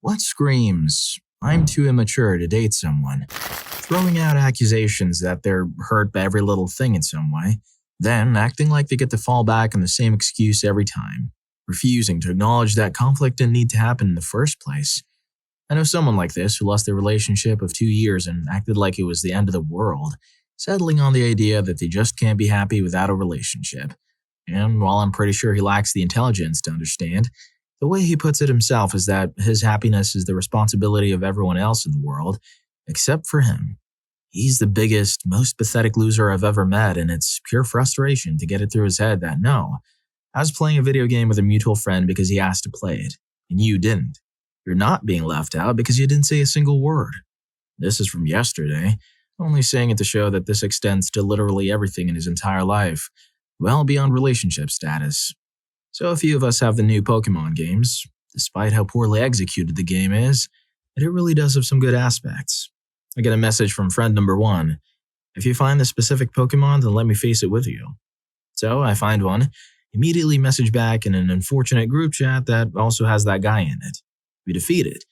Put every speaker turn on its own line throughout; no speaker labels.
What screams, "I'm too immature to date someone," throwing out accusations that they're hurt by every little thing in some way, then acting like they get to fall back on the same excuse every time, refusing to acknowledge that conflict didn't need to happen in the first place. I know someone like this who lost their relationship of 2 years and acted like it was the end of the world, settling on the idea that they just can't be happy without a relationship. And while I'm pretty sure he lacks the intelligence to understand, the way he puts it himself is that his happiness is the responsibility of everyone else in the world, except for him. He's the biggest, most pathetic loser I've ever met, and it's pure frustration to get it through his head that no, I was playing a video game with a mutual friend because he asked to play it, and you didn't. You're not being left out because you didn't say a single word. This is from yesterday, only saying it to show that this extends to literally everything in his entire life, well beyond relationship status. So a few of us have the new Pokemon games. Despite how poorly executed the game is, it really does have some good aspects. I get a message from friend number 1. If you find the specific Pokemon, then let me face it with you. So I find one, immediately message back in an unfortunate group chat that also has that guy in it. We defeat it.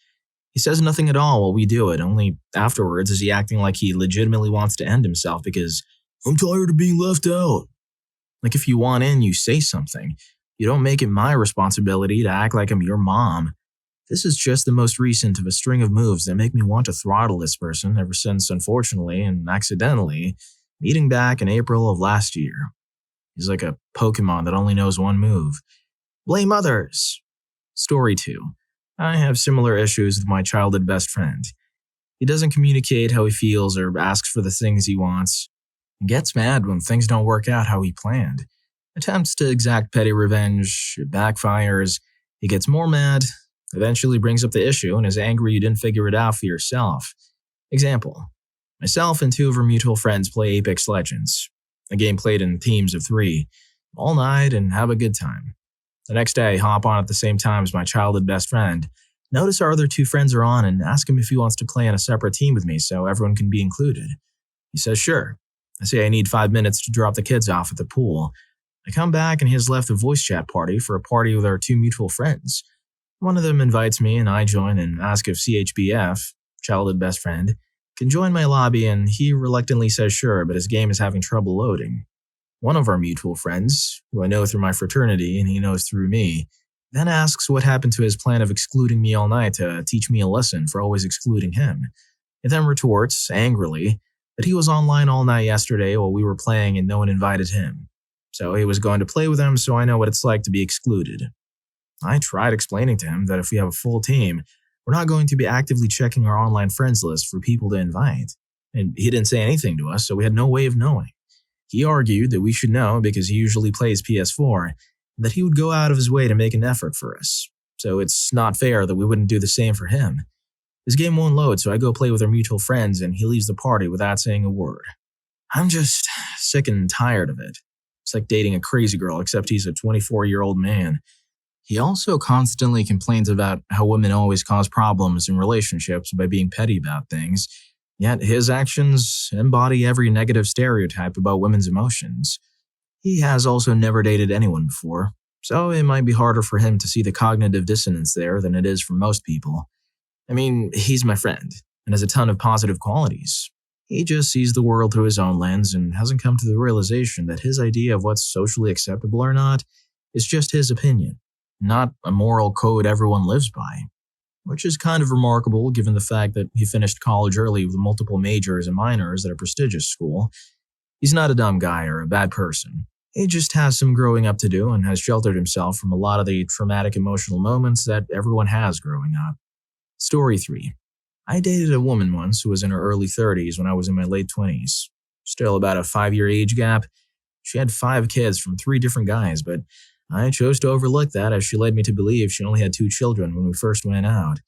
He says nothing at all while we do it, only afterwards is he acting like he legitimately wants to end himself because I'm tired of being left out. Like if you want in, you say something. You don't make it my responsibility to act like I'm your mom. This is just the most recent of a string of moves that make me want to throttle this person ever since, unfortunately and accidentally, meeting back in April of last year. He's like a Pokemon that only knows one move. Blame others. Story 2. I have similar issues with my childhood best friend. He doesn't communicate how he feels or asks for the things he wants. He gets mad when things don't work out how he planned. Attempts to exact petty revenge, it backfires, he gets more mad, eventually brings up the issue and is angry you didn't figure it out for yourself. Example, myself and 2 of our mutual friends play Apex Legends, a game played in teams of 3, all night and have a good time. The next day, hop on at the same time as my childhood best friend, notice our other 2 friends are on and ask him if he wants to play on a separate team with me so everyone can be included. He says sure. I say I need 5 minutes to drop the kids off at the pool. I come back and he has left a voice chat party for a party with our 2 mutual friends. One of them invites me and I join and ask if CHBF, childhood best friend, can join my lobby and he reluctantly says sure, but his game is having trouble loading. One of our mutual friends, who I know through my fraternity and he knows through me, then asks what happened to his plan of excluding me all night to teach me a lesson for always excluding him. He then retorts, angrily, that he was online all night yesterday while we were playing and no one invited him. So he was going to play with them so I know what it's like to be excluded. I tried explaining to him that if we have a full team, we're not going to be actively checking our online friends list for people to invite. And he didn't say anything to us, so we had no way of knowing. He argued that we should know because he usually plays PS4, and that he would go out of his way to make an effort for us. So it's not fair that we wouldn't do the same for him. His game won't load, so I go play with our mutual friends and he leaves the party without saying a word. I'm just sick and tired of it. It's like dating a crazy girl, except he's a 24-year-old man. He also constantly complains about how women always cause problems in relationships by being petty about things, yet his actions embody every negative stereotype about women's emotions. He has also never dated anyone before, so it might be harder for him to see the cognitive dissonance there than it is for most people. I mean, he's my friend, and has a ton of positive qualities. He just sees the world through his own lens and hasn't come to the realization that his idea of what's socially acceptable or not is just his opinion, not a moral code everyone lives by. Which is kind of remarkable given the fact that he finished college early with multiple majors and minors at a prestigious school. He's not a dumb guy or a bad person. He just has some growing up to do and has sheltered himself from a lot of the traumatic emotional moments that everyone has growing up. Story 3. I dated a woman once who was in her early 30s when I was in my late 20s. Still about a 5-year age gap. She had 5 kids from 3 different guys, but I chose to overlook that as she led me to believe she only had 2 children when we first went out.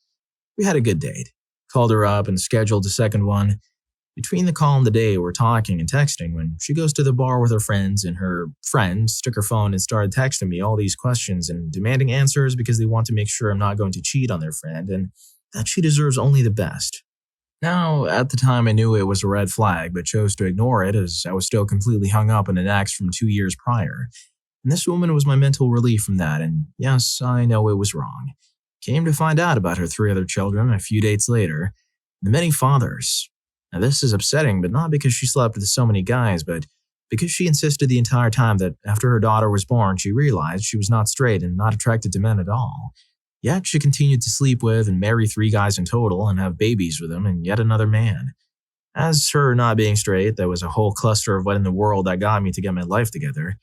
We had a good date. Called her up and scheduled a second one. Between the call and the day, we're talking and texting when she goes to the bar with her friends and her friends took her phone and started texting me all these questions and demanding answers because they want to make sure I'm not going to cheat on their friend and that she deserves only the best. Now, at the time I knew it was a red flag but chose to ignore it as I was still completely hung up on an ex from 2 years prior. And this woman was my mental relief from that, and yes, I know it was wrong. Came to find out about her 3 other children a few dates later, the many fathers. Now, this is upsetting, but not because she slept with so many guys, but because she insisted the entire time that after her daughter was born, she realized she was not straight and not attracted to men at all. Yet she continued to sleep with and marry 3 guys in total and have babies with them and yet another man. As for her not being straight, that was a whole cluster of what in the world that got me to get my life together.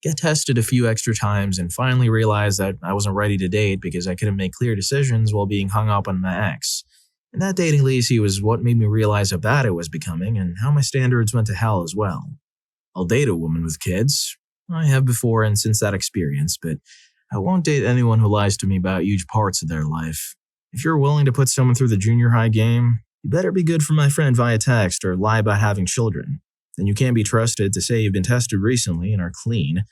Get tested a few extra times and finally realized that I wasn't ready to date because I couldn't make clear decisions while being hung up on my ex. And that dating lazy was what made me realize how bad it was becoming and how my standards went to hell as well. I'll date a woman with kids. I have before and since that experience, but I won't date anyone who lies to me about huge parts of their life. If you're willing to put someone through the junior high game, you better be good for my friend via text or lie about having children. Then you can't be trusted to say you've been tested recently and are clean.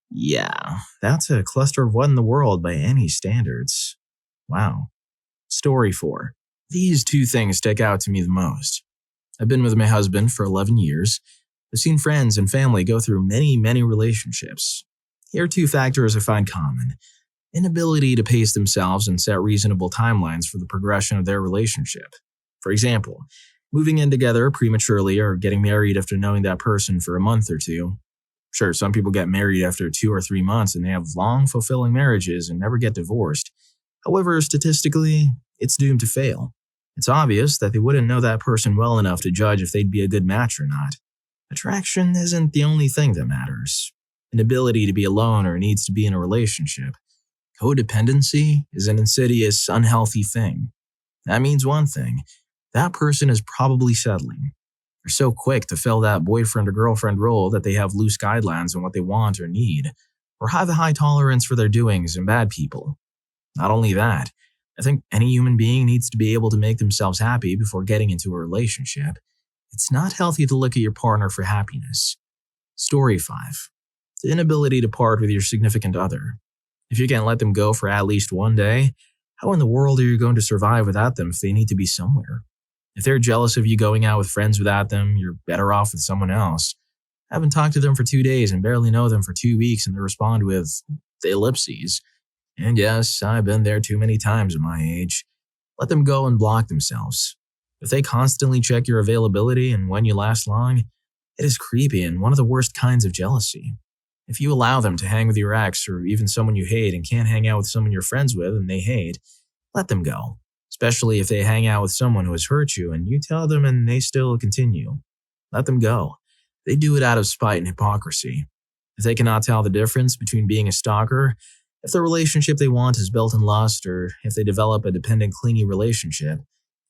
Yeah, that's a cluster of what in the world by any standards. Wow. Story 4. These 2 things stick out to me the most. I've been with my husband for 11 years. I've seen friends and family go through many relationships. Here are 2 factors I find common. Inability to pace themselves and set reasonable timelines for the progression of their relationship. For example, moving in together prematurely or getting married after knowing that person for a month or 2. Sure, some people get married after 2 or 3 months and they have long, fulfilling marriages and never get divorced. However, statistically, it's doomed to fail. It's obvious that they wouldn't know that person well enough to judge if they'd be a good match or not. Attraction isn't the only thing that matters. An ability to be alone or needs to be in a relationship. Codependency is an insidious, unhealthy thing. That means one thing. That person is probably settling. They're so quick to fill that boyfriend or girlfriend role that they have loose guidelines on what they want or need, or have a high tolerance for their doings and bad people. Not only that, I think any human being needs to be able to make themselves happy before getting into a relationship. It's not healthy to look at your partner for happiness. Story 5. The inability to part with your significant other. If you can't let them go for at least one day, how in the world are you going to survive without them if they need to be somewhere? If they're jealous of you going out with friends without them, you're better off with someone else. I haven't talked to them for 2 days and barely know them for 2 weeks and they respond with the ellipses. And yes, I've been there too many times at my age. Let them go and block themselves. If they constantly check your availability and when you last long, it is creepy and one of the worst kinds of jealousy. If you allow them to hang with your ex or even someone you hate and can't hang out with someone you're friends with and they hate, let them go. Especially if they hang out with someone who has hurt you and you tell them and they still continue. Let them go. They do it out of spite and hypocrisy. If they cannot tell the difference between being a stalker, if the relationship they want is built in lust, or if they develop a dependent clingy relationship,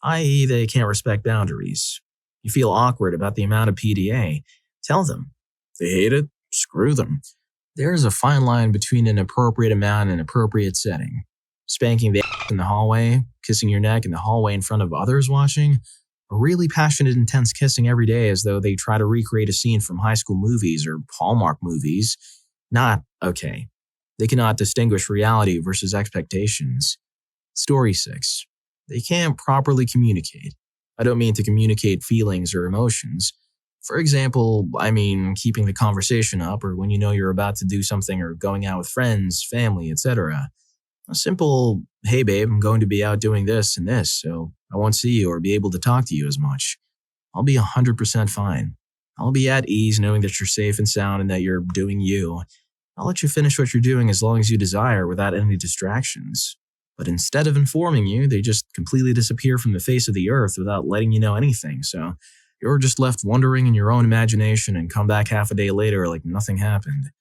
i.e. they can't respect boundaries. You feel awkward about the amount of PDA, tell them. If they hate it, screw them. There is a fine line between an appropriate amount and appropriate setting. Spanking the in the hallway, kissing your neck in the hallway in front of others watching, or really passionate, intense kissing every day as though they try to recreate a scene from high school movies or Hallmark movies. Not okay. They cannot distinguish reality versus expectations. Story 6. They can't properly communicate. I don't mean to communicate feelings or emotions. For example, I mean keeping the conversation up or when you know you're about to do something or going out with friends, family, etc. A simple, hey babe, I'm going to be out doing this and this, so I won't see you or be able to talk to you as much. I'll be 100% fine. I'll be at ease knowing that you're safe and sound and that you're doing you. I'll let you finish what you're doing as long as you desire without any distractions. But instead of informing you, they just completely disappear from the face of the earth without letting you know anything, so you're just left wondering in your own imagination and come back half a day later like nothing happened.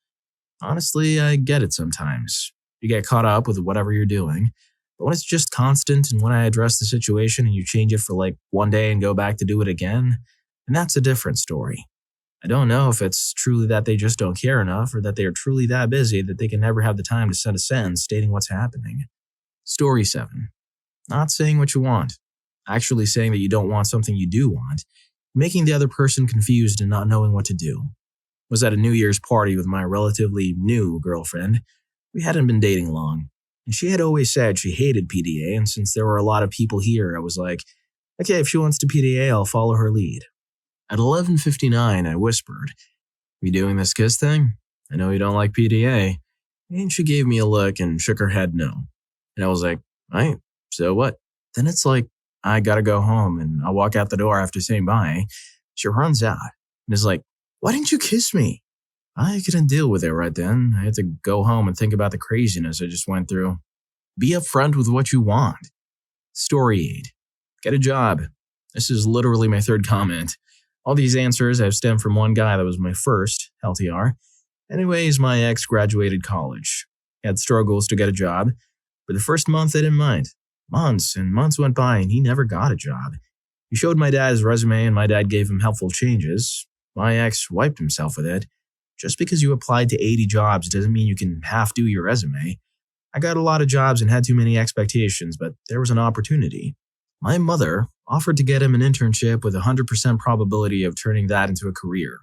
Honestly, I get it sometimes. You get caught up with whatever you're doing. But when it's just constant and when I address the situation and you change it for like one day and go back to do it again, then that's a different story. I don't know if it's truly that they just don't care enough or that they are truly that busy that they can never have the time to send a sentence stating what's happening. Story 7. Not saying what you want. Actually saying that you don't want something you do want. Making the other person confused and not knowing what to do. Was at a New Year's party with my relatively new girlfriend. We hadn't been dating long, and she had always said she hated PDA, and since there were a lot of people here, I was like, okay, if she wants to PDA, I'll follow her lead. At 11:59, I whispered, "You doing this kiss thing? I know you don't like PDA." And she gave me a look and shook her head no. And I was like, Right? So what? Then it's like, I gotta go home and I walk out the door after saying bye. She runs out and is like, why didn't you kiss me? I couldn't deal with it right then. I had to go home and think about the craziness I just went through. Be upfront with what you want. Story 8. Get a job. This is literally my third comment. All these answers have stemmed from one guy that was my first, LTR. Anyways, my ex graduated college. He had struggles to get a job. For the first month, I didn't mind. Months and months went by and he never got a job. He showed my dad his resume and my dad gave him helpful changes. My ex wiped himself with it. Just because you applied to 80 jobs doesn't mean you can half do your resume. I got a lot of jobs and had too many expectations, but there was an opportunity. My mother offered to get him an internship with a 100% probability of turning that into a career.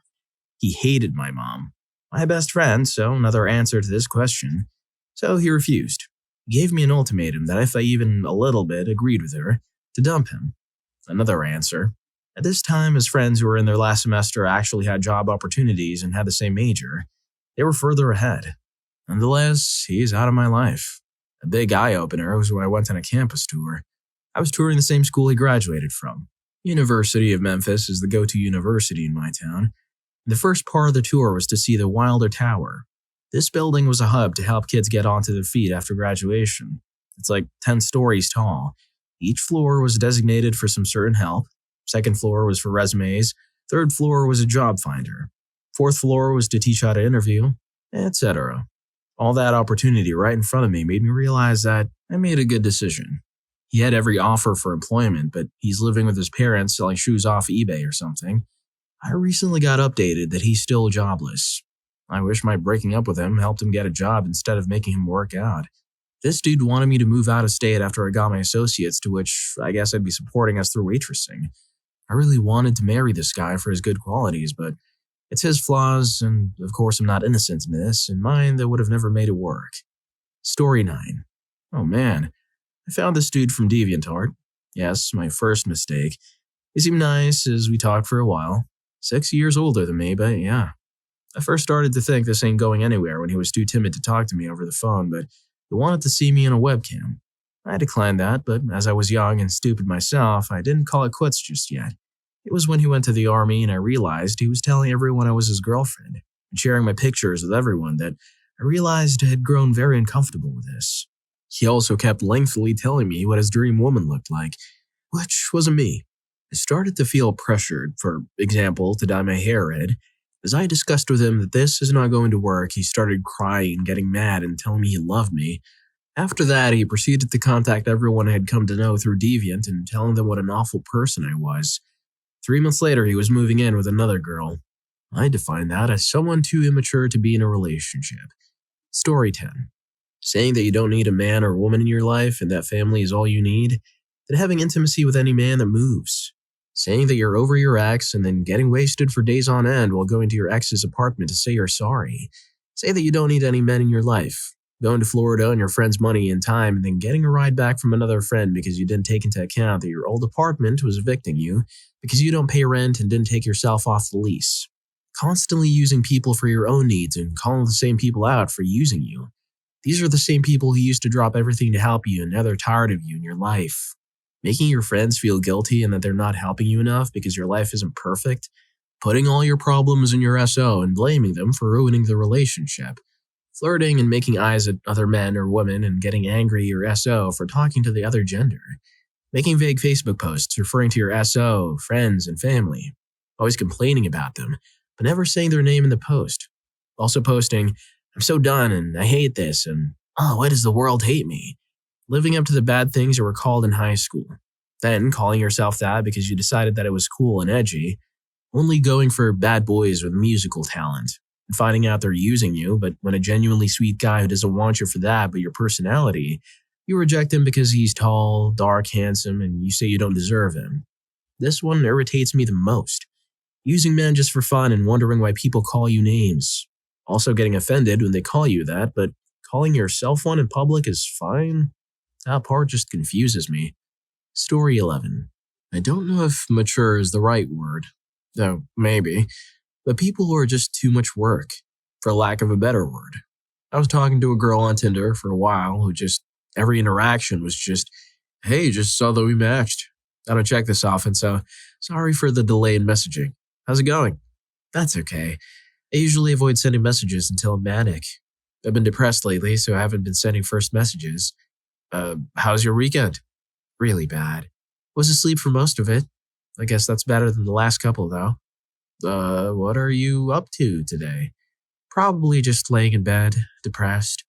He hated my mom, my best friend, so another answer to this question. So he refused. He gave me an ultimatum that if I even a little bit agreed with her, to dump him. Another answer. At this time, his friends who were in their last semester actually had job opportunities and had the same major. They were further ahead. Nonetheless, he's out of my life. A big eye-opener was when I went on a campus tour. I was touring the same school he graduated from. University of Memphis is the go-to university in my town. The first part of the tour was to see the Wilder Tower. This building was a hub to help kids get onto their feet after graduation. It's like 10 stories tall. Each floor was designated for some certain help. Second floor was for resumes. Third floor was a job finder. Fourth floor was to teach how to interview, etc. All that opportunity right in front of me made me realize that I made a good decision. He had every offer for employment, but he's living with his parents selling shoes off eBay or something. I recently got updated that he's still jobless. I wish my breaking up with him helped him get a job instead of making him work out. This dude wanted me to move out of state after I got my associates, to which I guess I'd be supporting us through waitressing. I really wanted to marry this guy for his good qualities, but it's his flaws, and of course I'm not innocent in this, and mine that would have never made it work. Story 9. Oh man, I found this dude from DeviantArt. Yes, my first mistake. He seemed nice as we talked for a while. 6 years older than me, but yeah. I first started to think this ain't going anywhere when he was too timid to talk to me over the phone, but he wanted to see me on a webcam. I declined that, but as I was young and stupid myself, I didn't call it quits just yet. It was when he went to the army and I realized he was telling everyone I was his girlfriend and sharing my pictures with everyone that I realized I had grown very uncomfortable with this. He also kept lengthily telling me what his dream woman looked like, which wasn't me. I started to feel pressured, for example, to dye my hair red. As I discussed with him that this is not going to work, he started crying, getting mad, and telling me he loved me. After that, he proceeded to contact everyone I had come to know through Deviant and telling them what an awful person I was. 3 months later, he was moving in with another girl. I defined that as someone too immature to be in a relationship. Story 10. Saying that you don't need a man or woman in your life and that family is all you need, then having intimacy with any man that moves. Saying that you're over your ex and then getting wasted for days on end while going to your ex's apartment to say you're sorry. Say that you don't need any men in your life. Going to Florida on your friend's money and time and then getting a ride back from another friend because you didn't take into account that your old apartment was evicting you because you don't pay rent and didn't take yourself off the lease. Constantly using people for your own needs and calling the same people out for using you. These are the same people who used to drop everything to help you and now they're tired of you in your life. Making your friends feel guilty and that they're not helping you enough because your life isn't perfect. Putting all your problems in your SO and blaming them for ruining the relationship. Flirting and making eyes at other men or women and getting angry at your SO for talking to the other gender. Making vague Facebook posts referring to your SO, friends, and family. Always complaining about them, but never saying their name in the post. Also posting, I'm so done and I hate this and, oh, why does the world hate me? Living up to the bad things you were called in high school. Then calling yourself that because you decided that it was cool and edgy. Only going for bad boys with musical talent. And finding out they're using you, but when a genuinely sweet guy who doesn't want you for that but your personality, you reject him because he's tall, dark, handsome, and you say you don't deserve him. This one irritates me the most. Using men just for fun and wondering why people call you names. Also getting offended when they call you that, but calling yourself one in public is fine. That part just confuses me. Story 11. I don't know if mature is the right word. Though, maybe. But people who are just too much work, for lack of a better word. I was talking to a girl on Tinder for a while who just Every interaction was just, hey, just saw that we matched. I don't check this often, so sorry for the delay in messaging. How's it going? That's okay. I usually avoid sending messages until I'm manic. I've been depressed lately, so I haven't been sending first messages. How's your weekend? Really bad. Was asleep for most of it. I guess that's better than the last couple, though. What are you up to today? Probably just laying in bed, depressed.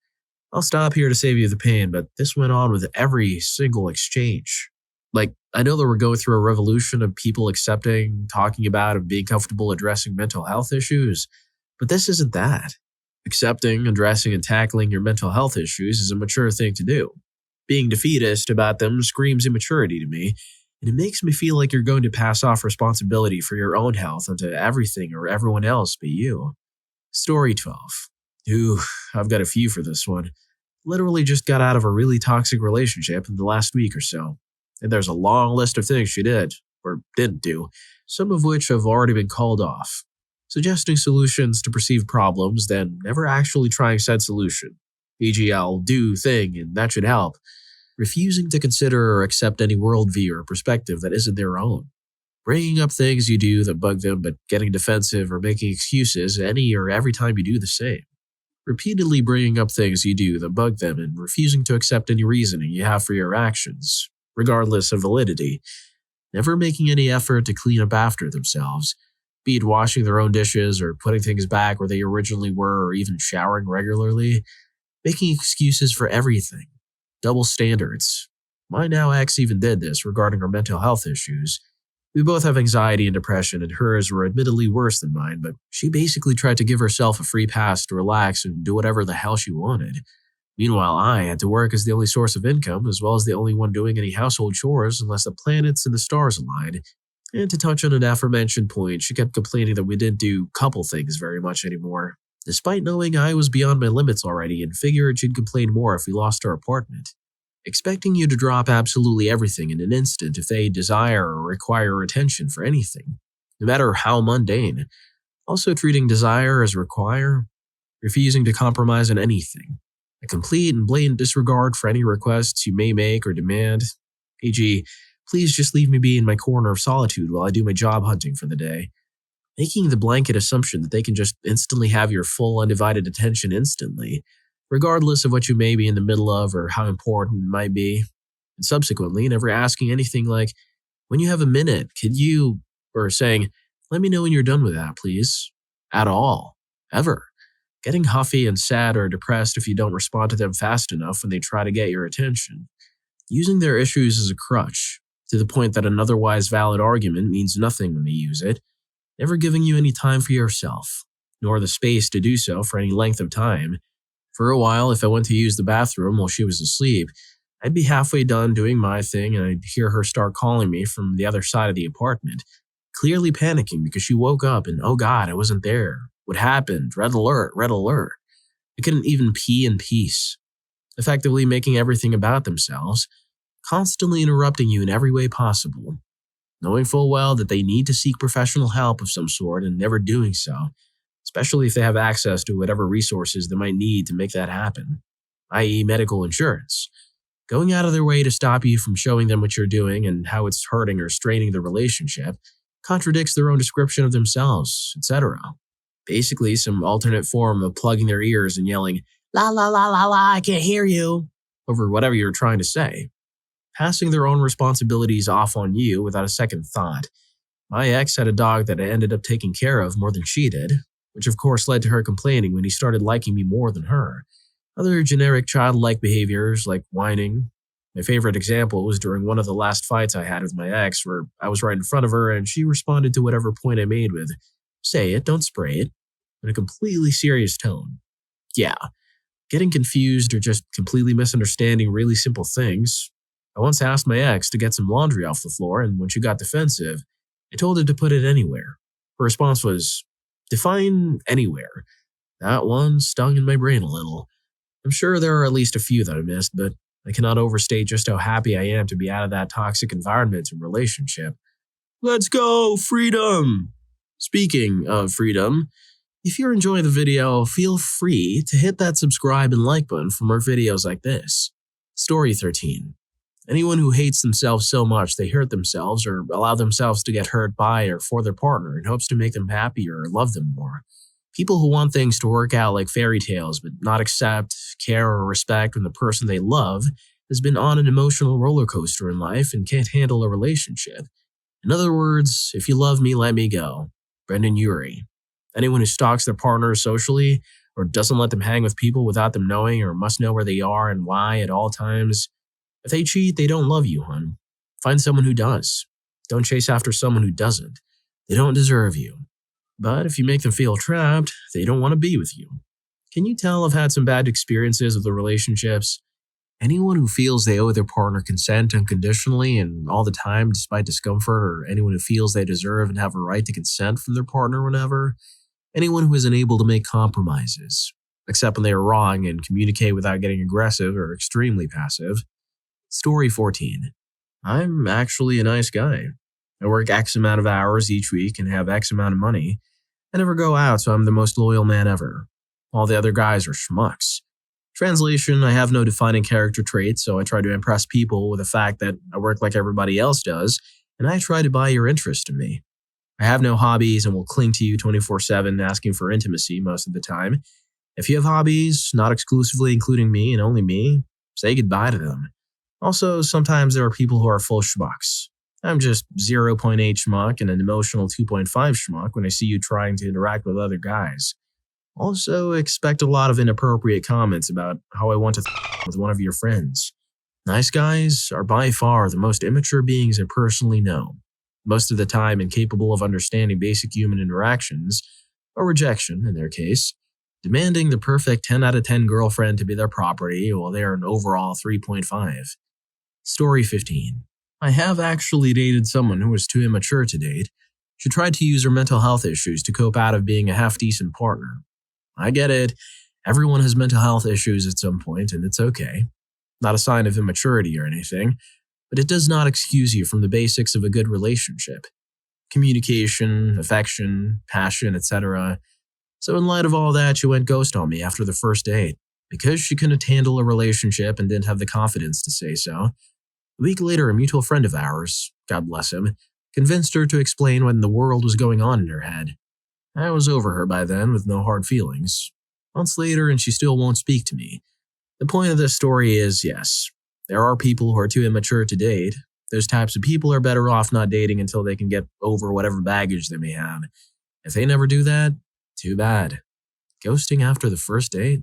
I'll stop here to save you the pain, but this went on with every single exchange. Like, I know that we're going through a revolution of people accepting, talking about, and being comfortable addressing mental health issues, but this isn't that. Accepting, addressing, and tackling your mental health issues is a mature thing to do. Being defeatist about them screams immaturity to me, and it makes me feel like you're going to pass off responsibility for your own health onto everything or everyone else but you. Story 12. Ooh, I've got a few for this one. Literally just got out of a really toxic relationship in the last week or so. And there's a long list of things she did, or didn't do, some of which have already been called off. Suggesting solutions to perceived problems, then never actually trying said solution. E.g., I'll do thing and that should help. Refusing to consider or accept any worldview or perspective that isn't their own. Bringing up things you do that bug them but getting defensive or making excuses any or every time you do the same. Repeatedly bringing up things you do that bug them and refusing to accept any reasoning you have for your actions, regardless of validity. Never making any effort to clean up after themselves, be it washing their own dishes or putting things back where they originally were or even showering regularly. Making excuses for everything. Double standards. My now ex even did this regarding her mental health issues. We both have anxiety and depression, and hers were admittedly worse than mine, but she basically tried to give herself a free pass to relax and do whatever the hell she wanted. Meanwhile, I had to work as the only source of income, as well as the only one doing any household chores unless the planets and the stars aligned. And to touch on an aforementioned point, she kept complaining that we didn't do couple things very much anymore, despite knowing I was beyond my limits already and figured she'd complain more if we lost our apartment. Expecting you to drop absolutely everything in an instant if they desire or require attention for anything, no matter how mundane. Also treating desire as require, refusing to compromise on anything. A complete and blatant disregard for any requests you may make or demand. E.g., please just leave me be in my corner of solitude while I do my job hunting for the day. Making the blanket assumption that they can just instantly have your full undivided attention instantly, regardless of what you may be in the middle of or how important it might be. And subsequently, never asking anything like, when you have a minute, could you, or saying, let me know when you're done with that, please. At all. Ever. Getting huffy and sad or depressed if you don't respond to them fast enough when they try to get your attention. Using their issues as a crutch, to the point that an otherwise valid argument means nothing when they use it. Never giving you any time for yourself, nor the space to do so for any length of time. For a while, if I went to use the bathroom while she was asleep, I'd be halfway done doing my thing and I'd hear her start calling me from the other side of the apartment, clearly panicking because she woke up and, oh God, I wasn't there. What happened? Red alert, red alert. I couldn't even pee in peace. Effectively making everything about themselves, constantly interrupting you in every way possible. Knowing full well that they need to seek professional help of some sort and never doing so, especially if they have access to whatever resources they might need to make that happen, i.e. medical insurance. Going out of their way to stop you from showing them what you're doing and how it's hurting or straining the relationship contradicts their own description of themselves, etc. Basically, some alternate form of plugging their ears and yelling, la la la la la, I can't hear you, over whatever you're trying to say. Passing their own responsibilities off on you without a second thought. My ex had a dog that I ended up taking care of more than she did, which of course led to her complaining when he started liking me more than her. Other generic childlike behaviors like whining. My favorite example was during one of the last fights I had with my ex where I was right in front of her and she responded to whatever point I made with, say it, don't spray it, in a completely serious tone. Yeah, getting confused or just completely misunderstanding really simple things. I once asked my ex to get some laundry off the floor, and when she got defensive, I told her to put it anywhere. Her response was, define anywhere. That one stung in my brain a little. I'm sure there are at least a few that I missed, but I cannot overstate just how happy I am to be out of that toxic environment and relationship. Let's go, freedom! Speaking of freedom, if you're enjoying the video, feel free to hit that subscribe and like button for more videos like this.
Story 13. Anyone who hates themselves so much they hurt themselves or allow themselves to get hurt by or for their partner in hopes to make them happier or love them more. People who want things to work out like fairy tales but not accept, care, or respect when the person they love has been on an emotional roller coaster in life and can't handle a relationship. In other words, if you love me, let me go. Brendan Urie. Anyone who stalks their partner socially or doesn't let them hang with people without them knowing or must know where they are and why at all times. If they cheat, they don't love you, hun. Find someone who does. Don't chase after someone who doesn't. They don't deserve you. But if you make them feel trapped, they don't want to be with you. Can you tell I've had some bad experiences with the relationships? Anyone who feels they owe their partner consent unconditionally and all the time despite discomfort, or anyone who feels they deserve and have a right to consent from their partner whenever, anyone who isn't able to make compromises, except when they are wrong and communicate without getting aggressive or extremely passive. Story 14. I'm actually a nice guy. I work X amount of hours each week and have X amount of money. I never go out, so I'm the most loyal man ever. All the other guys are schmucks. Translation, I have no defining character traits, so I try to impress people with the fact that I work like everybody else does, and I try to buy your interest in me. I have no hobbies and will cling to you 24/7 asking for intimacy most of the time. If you have hobbies, not exclusively including me and only me, say goodbye to them. Also, sometimes there are people who are full schmucks. I'm just 0.8 schmuck and an emotional 2.5 schmuck when I see you trying to interact with other guys. Also, expect a lot of inappropriate comments about how I want to with one of your friends. Nice guys are by far the most immature beings I personally know, most of the time incapable of understanding basic human interactions, or rejection in their case, demanding the perfect 10 out of 10 girlfriend to be their property while they are an overall 3.5. Story 15. I have actually dated someone who was too immature to date. She tried to use her mental health issues to cope out of being a half-decent partner. I get it. Everyone has mental health issues at some point, and it's okay. Not a sign of immaturity or anything, but it does not excuse you from the basics of a good relationship. Communication, affection, passion, etc. So in light of all that, she went ghost on me after the first date, because she couldn't handle a relationship and didn't have the confidence to say so. A week later, a mutual friend of ours, God bless him, convinced her to explain what in the world was going on in her head. I was over her by then with no hard feelings. Months later, and she still won't speak to me. The point of this story is, yes, there are people who are too immature to date. Those types of people are better off not dating until they can get over whatever baggage they may have. If they never do that, too bad. Ghosting after the first date?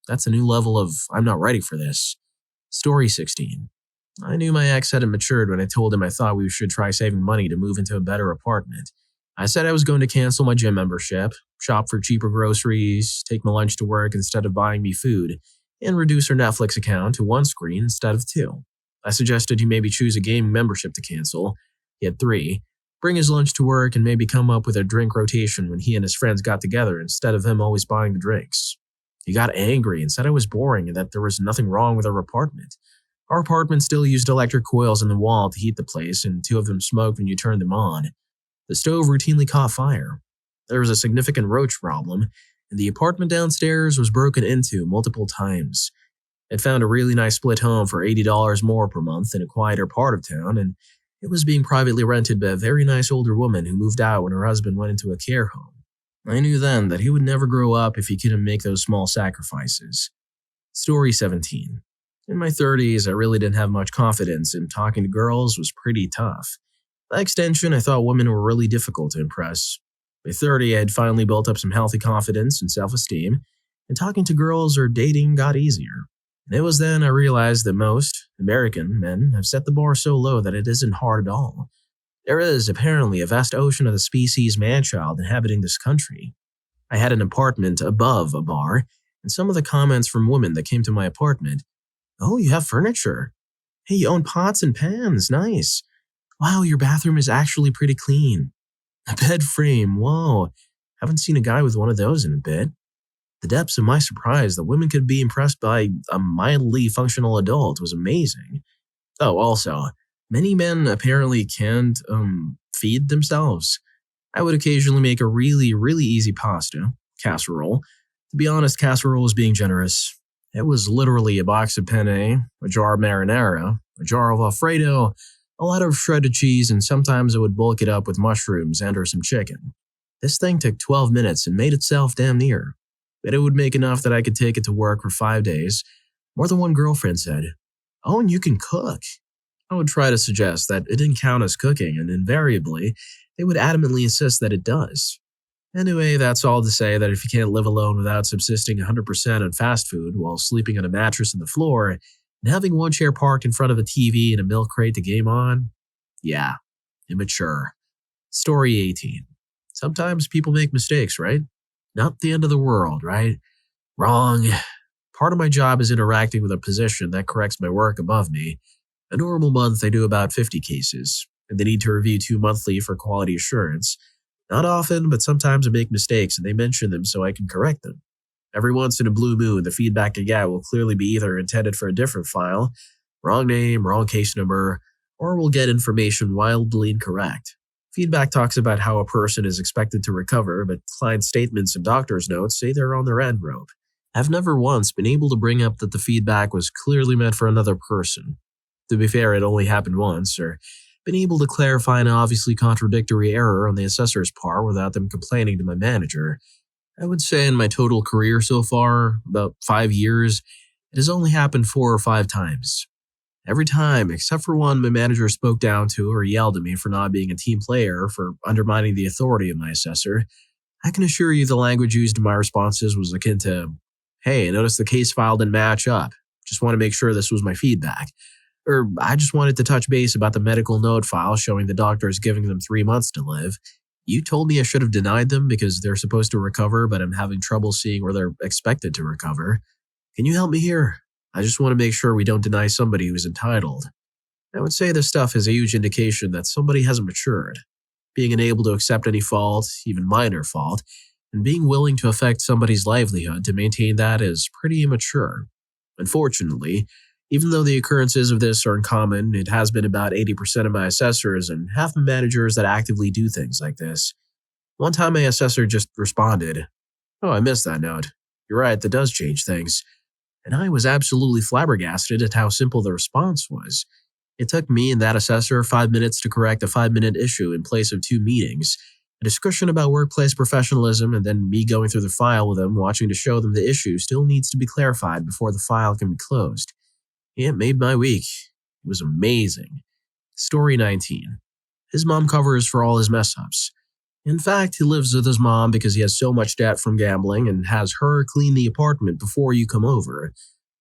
That's a new level of, I'm not ready for this. Story 16. I knew my ex hadn't matured when I told him I thought we should try saving money to move into a better apartment. I said I was going to cancel my gym membership, shop for cheaper groceries, take my lunch to work instead of buying me food, and reduce her Netflix account to one screen instead of two. I suggested he maybe choose a gaming membership to cancel. He had 3. Bring his lunch to work and maybe come up with a drink rotation when he and his friends got together instead of him always buying the drinks. He got angry and said I was boring and that there was nothing wrong with our apartment. Our apartment still used electric coils in the wall to heat the place, and 2 of them smoked when you turned them on. The stove routinely caught fire. There was a significant roach problem, and the apartment downstairs was broken into multiple times. I'd found a really nice split home for $80 more per month in a quieter part of town, and it was being privately rented by a very nice older woman who moved out when her husband went into a care home. I knew then that he would never grow up if he couldn't make those small sacrifices. Story 17. In my 30s, I really didn't have much confidence, and talking to girls was pretty tough. By extension, I thought women were really difficult to impress. By 30, I had finally built up some healthy confidence and self-esteem, and talking to girls or dating got easier. And it was then I realized that most American men have set the bar so low that it isn't hard at all. There is, apparently, a vast ocean of the species manchild inhabiting this country. I had an apartment above a bar, and some of the comments from women that came to my apartment, "Oh, you have furniture. Hey, you own pots and pans, nice. Wow, your bathroom is actually pretty clean. A bed frame, whoa. Haven't seen a guy with one of those in a bit." The depths of my surprise that women could be impressed by a mildly functional adult was amazing. Oh, also, many men apparently can't feed themselves. I would occasionally make a really, really easy pasta, casserole. To be honest, casserole is being generous. It was literally a box of penne, a jar of marinara, a jar of Alfredo, a lot of shredded cheese, and sometimes I would bulk it up with mushrooms and or some chicken. This thing took 12 minutes and made itself damn near. But it would make enough that I could take it to work for 5 days. More than one girlfriend said, "Oh, and you can cook." I would try to suggest that it didn't count as cooking, and invariably, they would adamantly insist that it does. Anyway, that's all to say that if you can't live alone without subsisting 100% on fast food while sleeping on a mattress on the floor and having one chair parked in front of a TV and a milk crate to game on, yeah, immature. Story 18. Sometimes people make mistakes, right? Not the end of the world, right? Wrong. Part of my job is interacting with a position that corrects my work above me. A normal month, I do about 50 cases, and they need to review 2 monthly for quality assurance. Not often, but sometimes I make mistakes and they mention them so I can correct them. Every once in a blue moon, the feedback I get will clearly be either intended for a different file, wrong name, wrong case number, or will get information wildly incorrect. Feedback talks about how a person is expected to recover, but client statements and doctor's notes say they're on their end rope. I've never once been able to bring up that the feedback was clearly meant for another person. To be fair, it only happened once, or been able to clarify an obviously contradictory error on the assessor's part without them complaining to my manager. I would say in my total career so far, about 5 years, it has only happened 4 or 5 times. Every time, except for one my manager spoke down to or yelled at me for not being a team player, for undermining the authority of my assessor, I can assure you the language used in my responses was akin to, "Hey, I noticed the case file didn't match up. Just want to make sure this was my feedback." Or, "I just wanted to touch base about the medical note file showing the doctor is giving them 3 months to live. You told me I should have denied them because they're supposed to recover, but I'm having trouble seeing where they're expected to recover. Can you help me here? I just want to make sure we don't deny somebody who's entitled." I would say this stuff is a huge indication that somebody hasn't matured. Being unable to accept any fault, even minor fault, and being willing to affect somebody's livelihood to maintain that is pretty immature. Unfortunately, even though the occurrences of this are uncommon, it has been about 80% of my assessors and half my managers that actively do things like this. One time my assessor just responded, "Oh, I missed that note. You're right, that does change things." And I was absolutely flabbergasted at how simple the response was. It took me and that assessor 5 minutes to correct a 5-minute issue in place of 2 meetings, a discussion about workplace professionalism, and then me going through the file with them, watching to show them the issue still needs to be clarified before the file can be closed. It made my week. It was amazing. Story 19. His mom covers for all his mess-ups. In fact, he lives with his mom because he has so much debt from gambling and has her clean the apartment before you come over.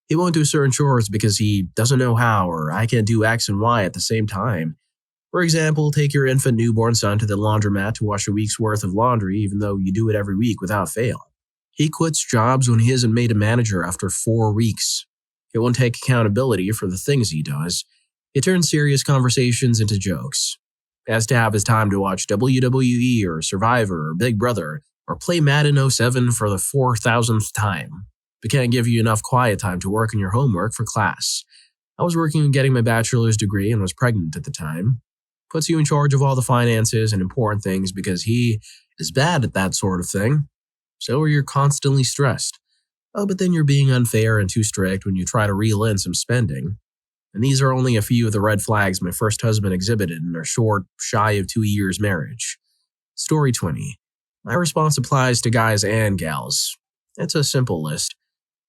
He won't do certain chores because he doesn't know how, or I can't do X and Y at the same time. For example, take your infant newborn son to the laundromat to wash a week's worth of laundry even though you do it every week without fail. He quits jobs when he isn't made a manager after 4 weeks. He won't take accountability for the things he does. He turns serious conversations into jokes. He has to have his time to watch WWE or Survivor or Big Brother or play Madden 07 for the 4,000th time. But can't give you enough quiet time to work on your homework for class. I was working on getting my bachelor's degree and was pregnant at the time. Puts you in charge of all the finances and important things because he is bad at that sort of thing. So you're constantly stressed. Oh, but then you're being unfair and too strict when you try to reel in some spending. And these are only a few of the red flags my first husband exhibited in our short, shy of 2 years marriage. Story 20. My response applies to guys and gals. It's a simple list.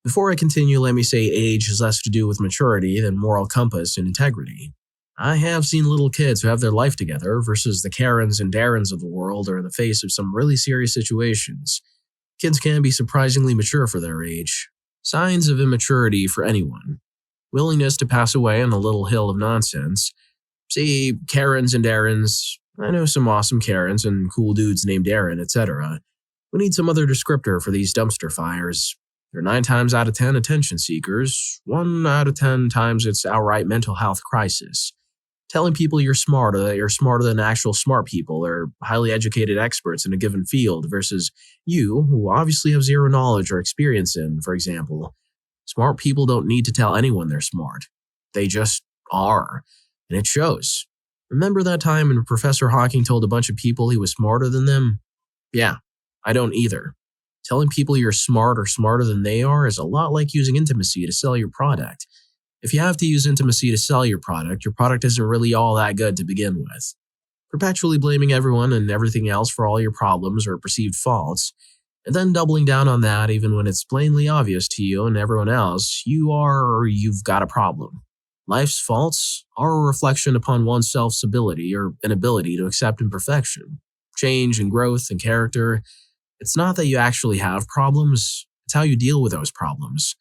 Before I continue, let me say age has less to do with maturity than moral compass and integrity. I have seen little kids who have their life together versus the Karens and Darrens of the world are in the face of some really serious situations. Kids can be surprisingly mature for their age. Signs of immaturity for anyone. Willingness to pass away on a little hill of nonsense. See, Karens and Darrens. I know some awesome Karens and cool dudes named Darren, etc. We need some other descriptor for these dumpster fires. They're 9 times out of 10 attention seekers. 1 out of 10 times it's outright mental health crisis. Telling people you're smarter, that you're smarter than actual smart people or highly educated experts in a given field versus you, who obviously have zero knowledge or experience in, for example. Smart people don't need to tell anyone they're smart. They just are. And it shows. Remember that time when Professor Hawking told a bunch of people he was smarter than them? Yeah, I don't either. Telling people you're smart or smarter than they are is a lot like using intimacy to sell your product. If you have to use intimacy to sell your product isn't really all that good to begin with. Perpetually blaming everyone and everything else for all your problems or perceived faults, and then doubling down on that even when it's plainly obvious to you and everyone else you are or you've got a problem. Life's faults are a reflection upon one's self's ability or inability to accept imperfection, change and growth and character. It's not that you actually have problems, it's how you deal with those problems.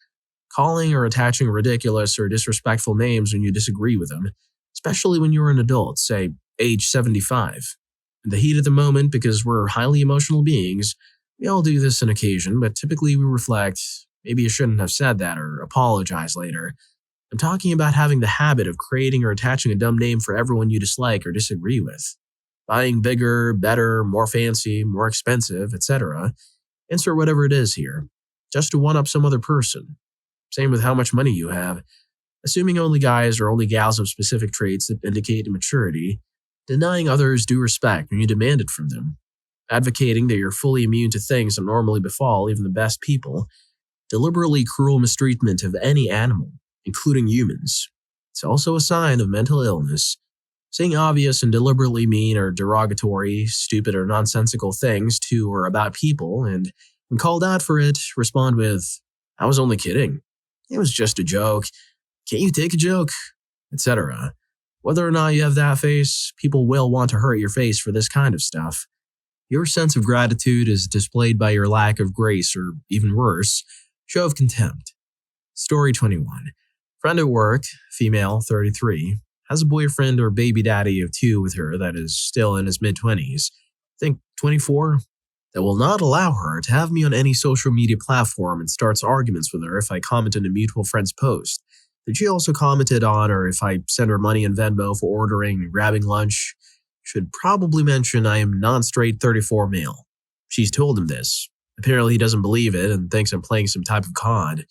Calling or attaching ridiculous or disrespectful names when you disagree with them, especially when you're an adult, say age 75. In the heat of the moment, because we're highly emotional beings, we all do this on occasion, but typically we reflect, maybe you shouldn't have said that or apologize later. I'm talking about having the habit of creating or attaching a dumb name for everyone you dislike or disagree with. Buying bigger, better, more fancy, more expensive, etc. Insert whatever it is here, just to one-up some other person. Same with how much money you have. Assuming only guys or only gals have specific traits that indicate immaturity. Denying others due respect when you demand it from them. Advocating that you're fully immune to things that normally befall even the best people. Deliberately cruel mistreatment of any animal, including humans. It's also a sign of mental illness. Saying obvious and deliberately mean or derogatory, stupid or nonsensical things to or about people, and when called out for it, respond with, "I was only kidding. It was just a joke. Can't you take a joke?" etc. Whether or not you have that face, people will want to hurt your face for this kind of stuff. Your sense of gratitude is displayed by your lack of grace or, even worse, show of contempt. Story 21. Friend at work, female, 33, has a boyfriend or baby daddy of 2 with her that is still in his mid-20s, think 24, that will not allow her to have me on any social media platform and starts arguments with her if I comment on a mutual friend's post that she also commented on, or if I send her money in Venmo for ordering and grabbing lunch. Should probably mention I am non-straight 34 male. She's told him this. Apparently he doesn't believe it and thinks I'm playing some type of con.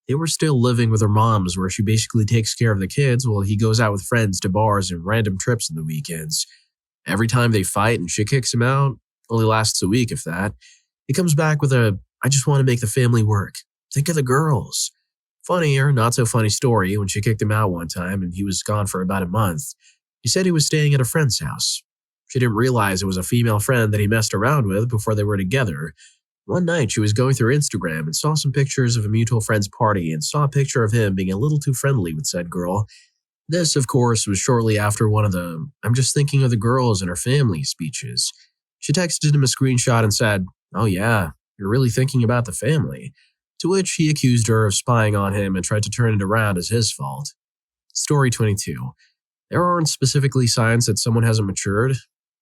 They were still living with her moms where she basically takes care of the kids while he goes out with friends to bars and random trips on the weekends. Every time they fight and she kicks him out, only lasts a week if that, he comes back with a, "I just want to make the family work. Think of the girls." Funny or not so funny story when she kicked him out one time and he was gone for about a month. He said he was staying at a friend's house. She didn't realize it was a female friend that he messed around with before they were together. One night she was going through Instagram and saw some pictures of a mutual friend's party and saw a picture of him being a little too friendly with said girl. This, of course, was shortly after one of the "I'm just thinking of the girls and her family" speeches. She texted him a screenshot and said, "Oh yeah, you're really thinking about the family," to which he accused her of spying on him and tried to turn it around as his fault. Story 22. There aren't specifically signs that someone hasn't matured.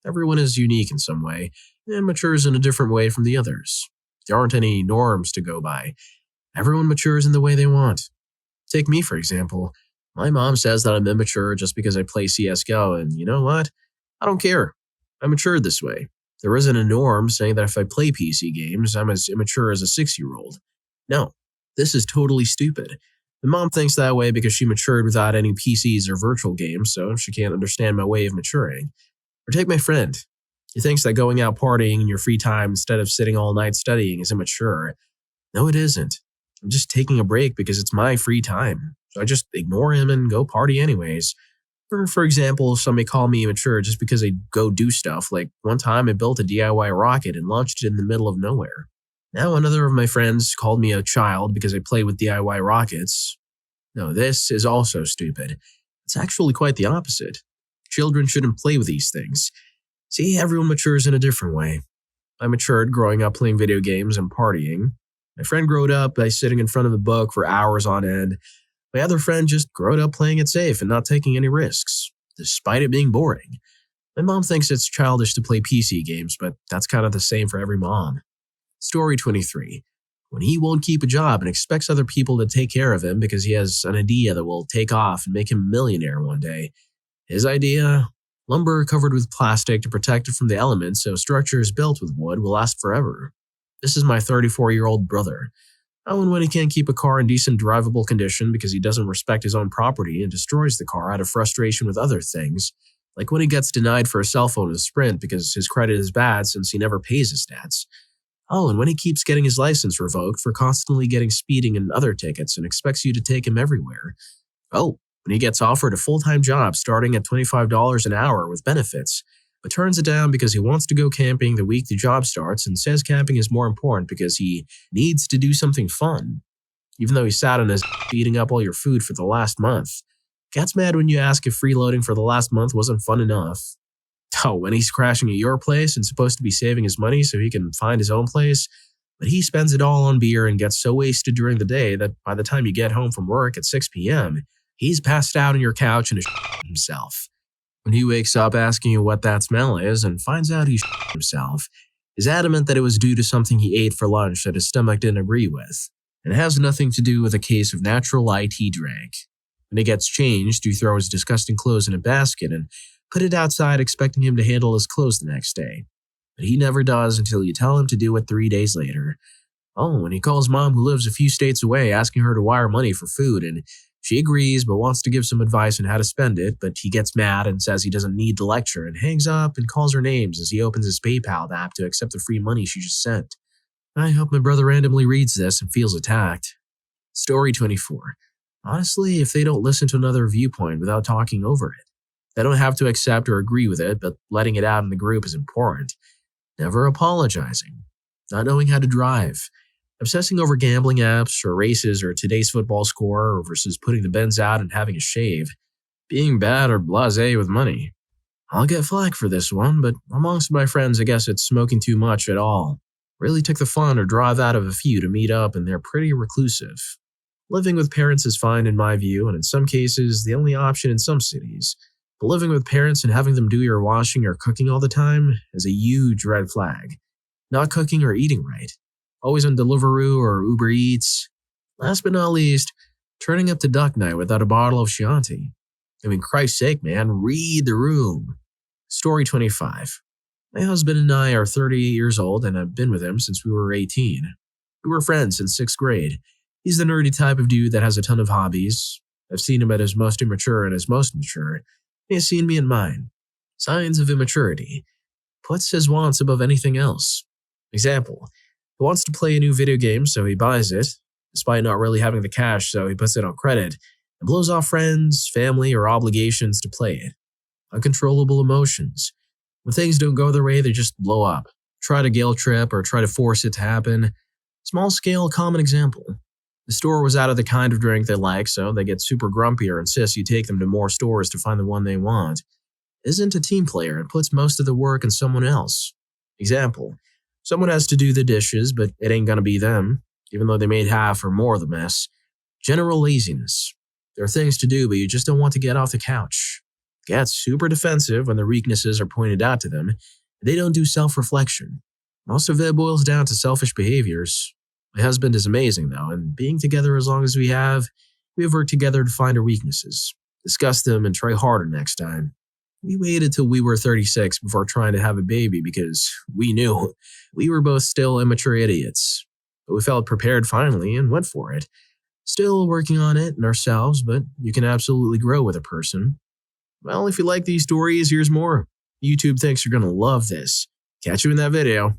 Everyone is unique in some way, and matures in a different way from the others. There aren't any norms to go by. Everyone matures in the way they want. Take me, for example. My mom says that I'm immature just because I play CSGO, and you know what? I don't care. I'm matured this way. There isn't a norm saying that if I play PC games, I'm as immature as a 6-year-old. No, this is totally stupid. My mom thinks that way because she matured without any PCs or virtual games, so she can't understand my way of maturing. Or take my friend. He thinks that going out partying in your free time instead of sitting all night studying is immature. No, it isn't. I'm just taking a break because it's my free time, so I just ignore him and go party anyways. Or, for example, some may call me immature just because I go do stuff, like one time I built a DIY rocket and launched it in the middle of nowhere. Now another of my friends called me a child because I play with DIY rockets. No, this is also stupid. It's actually quite the opposite. Children shouldn't play with these things. See, everyone matures in a different way. I matured growing up playing video games and partying. My friend growed up by sitting in front of a book for hours on end. My other friend just growed up playing it safe and not taking any risks, despite it being boring. My mom thinks it's childish to play PC games, but that's kind of the same for every mom. Story 23. When he won't keep a job and expects other people to take care of him because he has an idea that will take off and make him a millionaire one day. His idea? Lumber covered with plastic to protect it from the elements so structures built with wood will last forever. This is my 34-year-old brother. Oh, and when he can't keep a car in decent drivable condition because he doesn't respect his own property and destroys the car out of frustration with other things, like when he gets denied for a cell phone with Sprint because his credit is bad since he never pays his debts. Oh, and when he keeps getting his license revoked for constantly getting speeding and other tickets and expects you to take him everywhere. Oh, when he gets offered a full-time job starting at $25 an hour with benefits, but turns it down because he wants to go camping the week the job starts and says camping is more important because he needs to do something fun, even though he sat on his eating up all your food for the last month. Gets mad when you ask if freeloading for the last month wasn't fun enough. Oh, when he's crashing at your place and supposed to be saving his money so he can find his own place, but he spends it all on beer and gets so wasted during the day that by the time you get home from work at 6 p.m., he's passed out on your couch and is himself. When he wakes up asking you what that smell is and finds out he himself, is adamant that it was due to something he ate for lunch that his stomach didn't agree with, and it has nothing to do with a case of natural IT drag. When he gets changed, you throw his disgusting clothes in a basket and put it outside expecting him to handle his clothes the next day. But he never does until you tell him to do it 3 days later. Oh, and he calls mom who lives a few states away asking her to wire money for food, and she agrees but wants to give some advice on how to spend it, but he gets mad and says he doesn't need the lecture and hangs up and calls her names as he opens his PayPal app to accept the free money she just sent. I hope my brother randomly reads this and feels attacked. Story 24. Honestly, if they don't listen to another viewpoint without talking over it, they don't have to accept or agree with it, but letting it out in the group is important. Never apologizing. Not knowing how to drive. Obsessing over gambling apps or races or today's football score versus putting the bends out and having a shave. Being bad or blasé with money. I'll get flack for this one, but amongst my friends I guess it's smoking too much at all. Really took the fun or drive out of a few to meet up and they're pretty reclusive. Living with parents is fine in my view and in some cases the only option in some cities. But living with parents and having them do your washing or cooking all the time is a huge red flag. Not cooking or eating right. Always on Deliveroo or Uber Eats. Last but not least, turning up to duck night without a bottle of Chianti. I mean, Christ's sake, man, read the room. Story 25. My husband and I are 38 years old and I've been with him since we were 18. We were friends since 6th grade. He's the nerdy type of dude that has a ton of hobbies. I've seen him at his most immature and his most mature. He has seen me in mine. Signs of immaturity. Puts his wants above anything else. Example. He wants to play a new video game, so he buys it, despite not really having the cash, so he puts it on credit, and blows off friends, family, or obligations to play it. Uncontrollable emotions. When things don't go their way, they just blow up. Try to guilt trip or try to force it to happen. Small scale common example. The store was out of the kind of drink they like, so they get super grumpy or insist you take them to more stores to find the one they want. Isn't a team player and puts most of the work in someone else. Example. Someone has to do the dishes, but it ain't gonna be them, even though they made half or more of the mess. General laziness. There are things to do, but you just don't want to get off the couch. Get super defensive when their weaknesses are pointed out to them. They don't do self-reflection. Most of it boils down to selfish behaviors. My husband is amazing, though, and being together as long as we have worked together to find our weaknesses, discuss them, and try harder next time. We waited till we were 36 before trying to have a baby because we knew we were both still immature idiots. But we felt prepared finally and went for it. Still working on it and ourselves, but you can absolutely grow with a person. Well, if you like these stories, here's more. YouTube thinks you're going to love this. Catch you in that video.